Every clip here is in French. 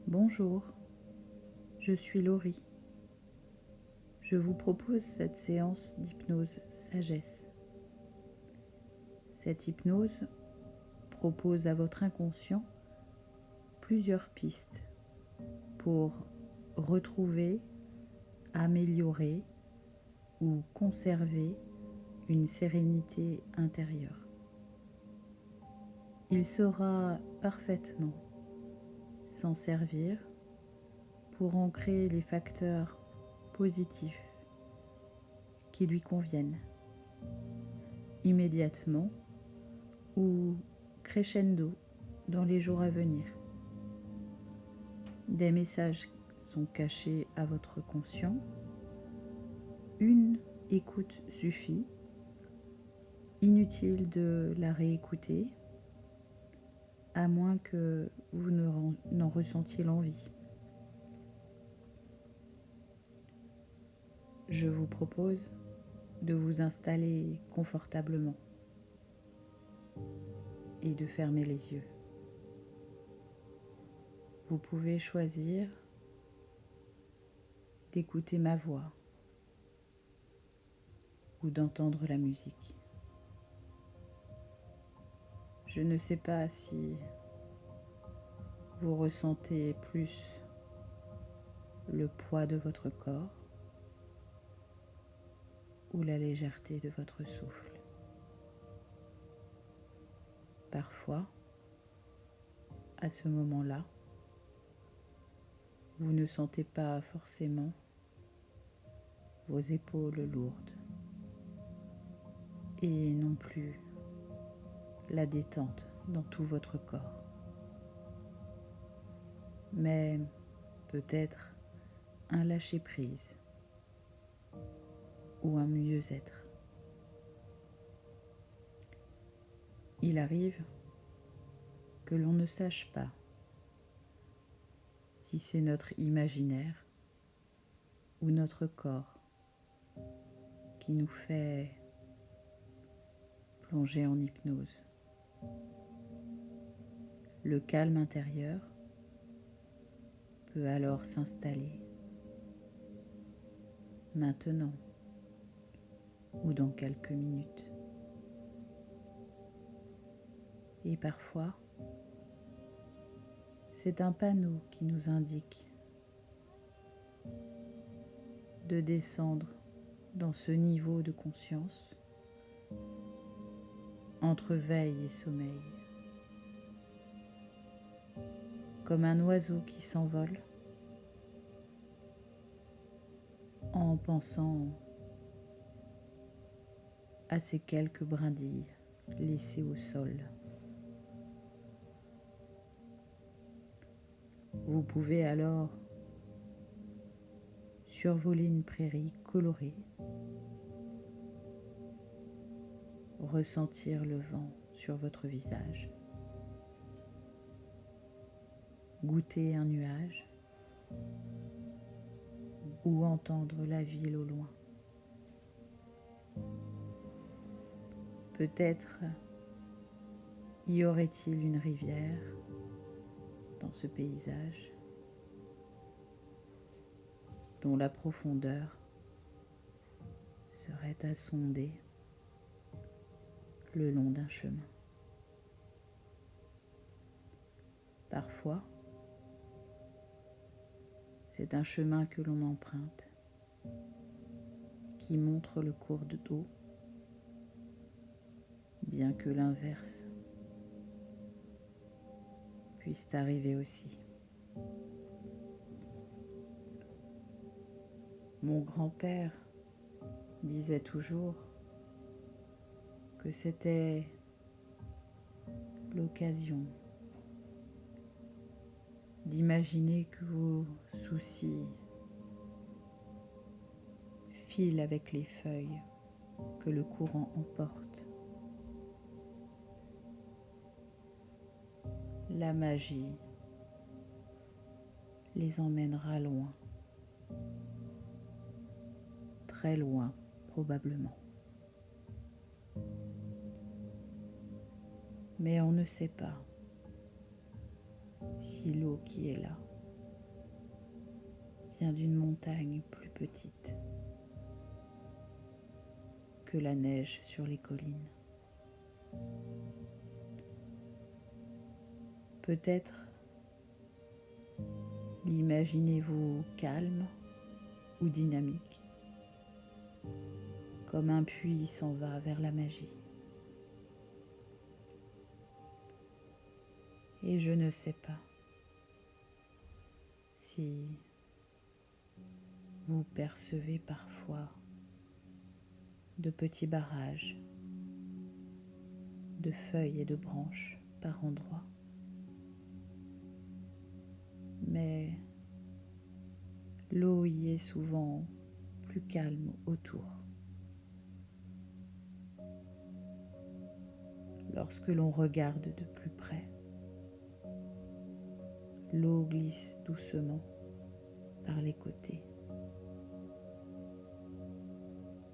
Bonjour, je suis Laurie. Je vous propose cette séance d'hypnose sagesse. Cette hypnose propose à votre inconscient plusieurs pistes pour retrouver, améliorer ou conserver une sérénité intérieure. Il saura parfaitement s'en servir pour ancrer les facteurs positifs qui lui conviennent, immédiatement ou crescendo dans les jours à venir. Des messages sont cachés à votre conscient. Une écoute suffit. Inutile de la réécouter, à moins que vous n'en ressentiez l'envie. Je vous propose de vous installer confortablement et de fermer les yeux. Vous pouvez choisir d'écouter ma voix ou d'entendre la musique. Je ne sais pas si vous ressentez plus le poids de votre corps ou la légèreté de votre souffle. Parfois, à ce moment-là, vous ne sentez pas forcément vos épaules lourdes et non plus la détente dans tout votre corps, mais peut-être un lâcher-prise ou un mieux-être. Il arrive que l'on ne sache pas si c'est notre imaginaire ou notre corps qui nous fait plonger en hypnose. Le calme intérieur peut alors s'installer maintenant ou dans quelques minutes. Et parfois, c'est un panneau qui nous indique de descendre dans ce niveau de conscience entre veille et sommeil. Comme un oiseau qui s'envole en pensant à ces quelques brindilles laissées au sol. Vous pouvez alors survoler une prairie colorée, ressentir le vent sur votre visage, goûter un nuage ou entendre la ville au loin. Peut-être y aurait-il une rivière dans ce paysage dont la profondeur serait à sonder le long d'un chemin. Parfois, c'est un chemin que l'on emprunte qui montre le cours d'eau, bien que l'inverse puisse arriver aussi. Mon grand-père disait toujours que c'était l'occasion d'imaginer que vos soucis filent avec les feuilles que le courant emporte. La magie les emmènera loin, très loin probablement. Mais on ne sait pas si l'eau qui est là vient d'une montagne plus petite que la neige sur les collines. Peut-être l'imaginez-vous calme ou dynamique, comme un puits s'en va vers la magie. Et je ne sais pas si vous percevez parfois de petits barrages de feuilles et de branches par endroits. Mais l'eau y est souvent plus calme autour. Lorsque l'on regarde de plus près, l'eau glisse doucement par les côtés,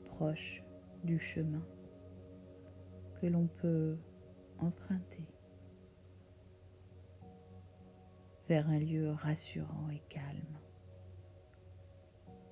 proche du chemin que l'on peut emprunter vers un lieu rassurant et calme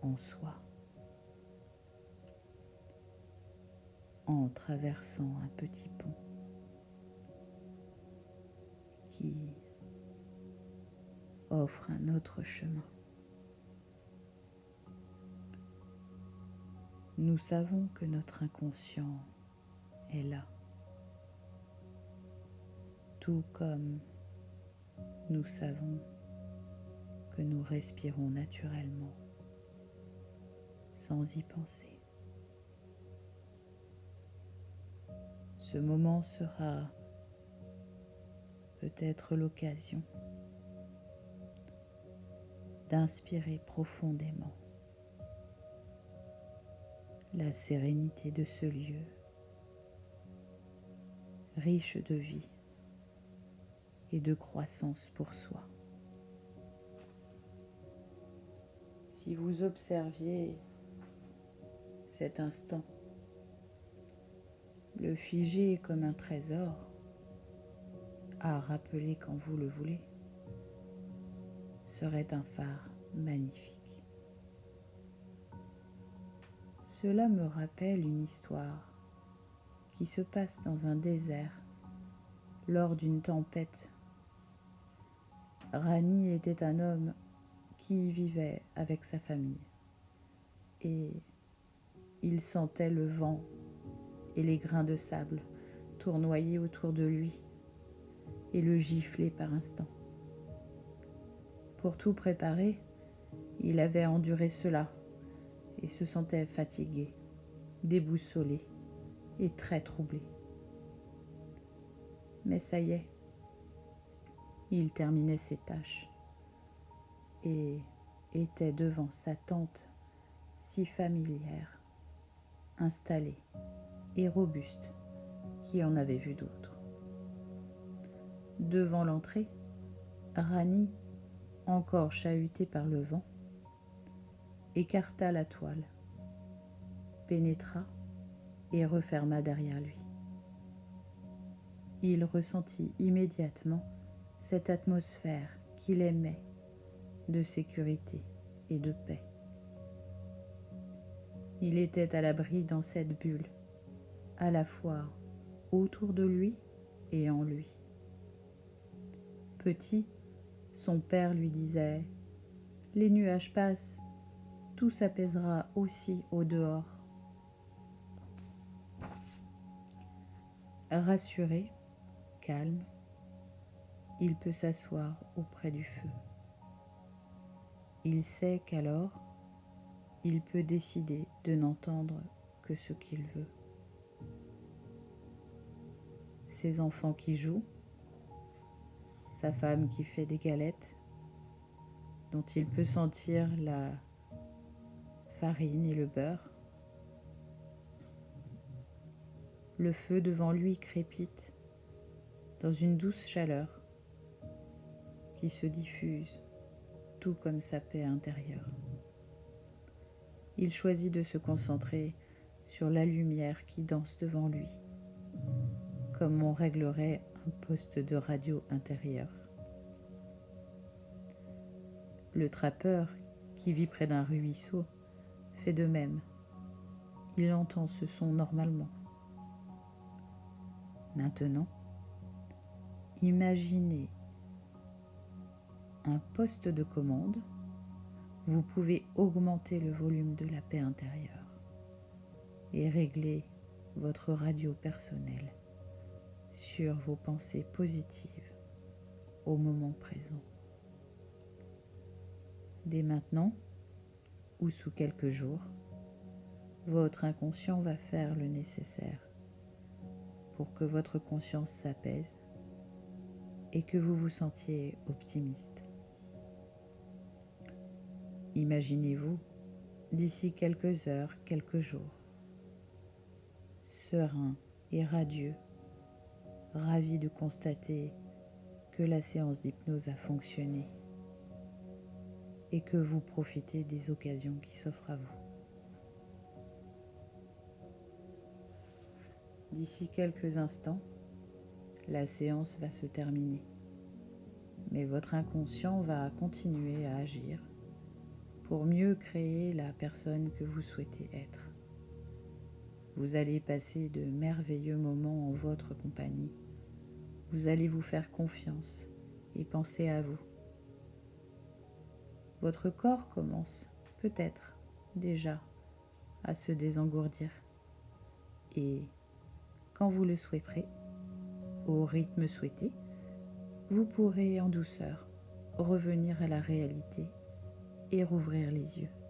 en soi, en traversant un petit pont qui offre un autre chemin. Nous savons que notre inconscient est là, tout comme nous savons que nous respirons naturellement sans y penser. Ce moment sera peut-être l'occasion d'inspirer profondément la sérénité de ce lieu, riche de vie et de croissance pour soi. Si vous observiez cet instant, le figer comme un trésor à rappeler quand vous le voulez, serait un phare magnifique. Cela me rappelle une histoire qui se passe dans un désert lors d'une tempête. Rani était un homme qui y vivait avec sa famille et il sentait le vent et les grains de sable tournoyer autour de lui et le gifler par instants. Pour tout préparer, il avait enduré cela et se sentait fatigué, déboussolé et très troublé. Mais ça y est, il terminait ses tâches et était devant sa tente si familière, installée et robuste qu'il en avait vu d'autres. Devant l'entrée, Rani, encore chahuté par le vent, écarta la toile, pénétra et referma derrière lui. Il ressentit immédiatement cette atmosphère qu'il aimait de sécurité et de paix. Il était à l'abri dans cette bulle, à la fois autour de lui et en lui. Petit, son père lui disait « Les nuages passent, tout s'apaisera aussi au dehors. » Rassuré, calme, il peut s'asseoir auprès du feu. Il sait qu'alors, il peut décider de n'entendre que ce qu'il veut. Ses enfants qui jouent, sa femme qui fait des galettes, dont il peut sentir la farine et le beurre. Le feu devant lui crépite dans une douce chaleur qui se diffuse, tout comme sa paix intérieure. Il choisit de se concentrer sur la lumière qui danse devant lui, comme on réglerait un poste de radio intérieur. Le trappeur qui vit près d'un ruisseau fait de même. Il entend ce son normalement. Maintenant, imaginez un poste de commande. Vous pouvez augmenter le volume de la paix intérieure et régler votre radio personnelle sur vos pensées positives au moment présent. Dès maintenant, ou sous quelques jours, votre inconscient va faire le nécessaire pour que votre conscience s'apaise et que vous vous sentiez optimiste. Imaginez-vous, d'ici quelques heures, quelques jours, serein et radieux, ravi de constater que la séance d'hypnose a fonctionné et que vous profitez des occasions qui s'offrent à vous. D'ici quelques instants, la séance va se terminer, mais votre inconscient va continuer à agir pour mieux créer la personne que vous souhaitez être. Vous allez passer de merveilleux moments en votre compagnie. Vous allez vous faire confiance et penser à vous. Votre corps commence peut-être déjà à se désengourdir. Et quand vous le souhaiterez, au rythme souhaité, vous pourrez en douceur revenir à la réalité et rouvrir les yeux.